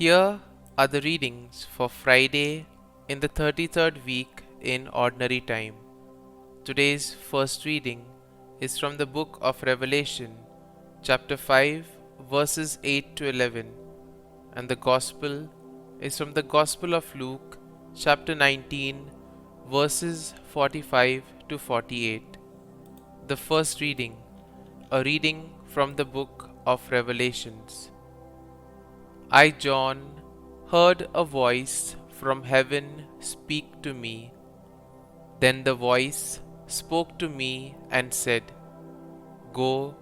Here are the readings for Friday in the 33rd week in Ordinary Time. Today's first reading is from the book of Revelation, chapter 5, verses 8 to 11, and the Gospel is from the Gospel of Luke, chapter 19, verses 45 to 48. The first reading, a reading from the book of Revelations. I, John, heard a voice from heaven speak to me. Then the voice spoke to me and said, "Go,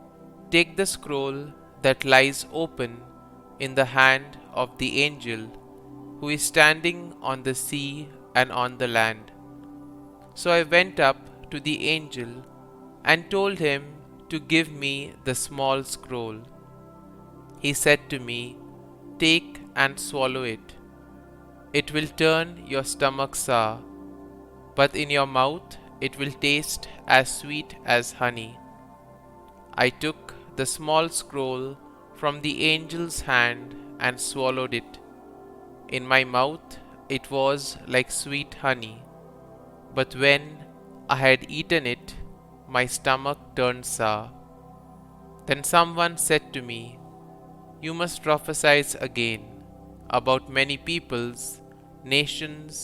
take the scroll that lies open in the hand of the angel who is standing on the sea and on the land." So I went up to the angel and told him to give me the small scroll. He said to me, "Take and swallow it. It will turn your stomach sour, but in your mouth it will taste as sweet as honey." I took the small scroll from the angel's hand and swallowed it. In my mouth it was like sweet honey, but when I had eaten it, my stomach turned sour. Then someone said to me, "You must prophesy again about many peoples, nations,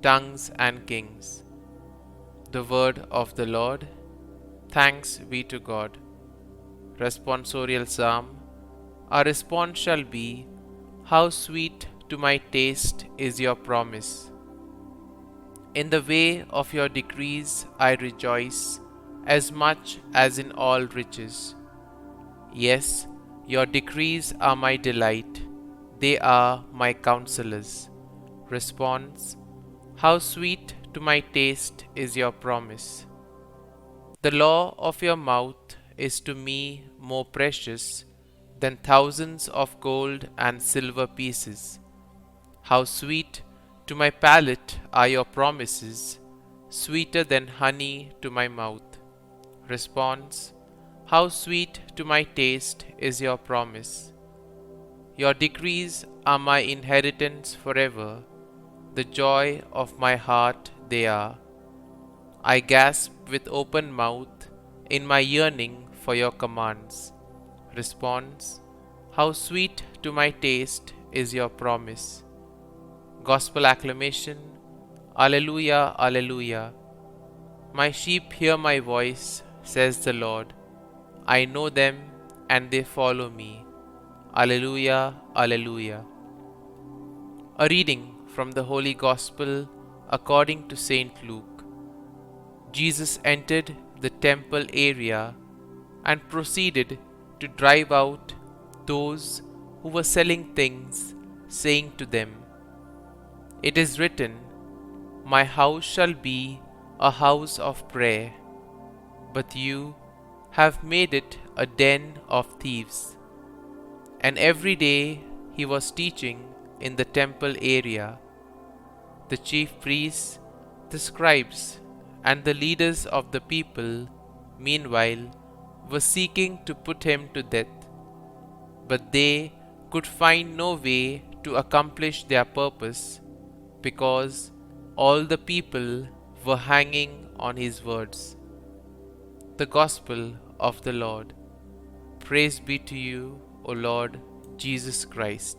tongues, and kings." The word of the Lord. Thanks be to God. Responsorial Psalm. Our response shall be, "How sweet to my taste is your promise." In the way of your decrees I rejoice, as much as in all riches. Yes, your decrees are my delight. They are my counselors. Response: how sweet to my taste is your promise. The law of your mouth is to me more precious than thousands of gold and silver pieces. How sweet to my palate are your promises, sweeter than honey to my mouth. Response: how sweet to my taste is your promise. Your decrees are my inheritance forever, the joy of my heart they are. I gasp with open mouth in my yearning for your commands. Response: how sweet to my taste is your promise. Gospel acclamation. Alleluia, Alleluia. My sheep hear my voice, says the Lord. I know them and they follow me. Alleluia, Alleluia. A reading from the Holy Gospel according to St. Luke. Jesus entered the temple area and proceeded to drive out those who were selling things, saying to them, "It is written, 'My house shall be a house of prayer,' but you have made it a den of thieves." And every day he was teaching in the temple area. The chief priests, the scribes, and the leaders of the people, meanwhile, were seeking to put him to death, but they could find no way to accomplish their purpose, because all the people were hanging on his words. The Gospel of the Lord. Praise be to you, O Lord Jesus Christ.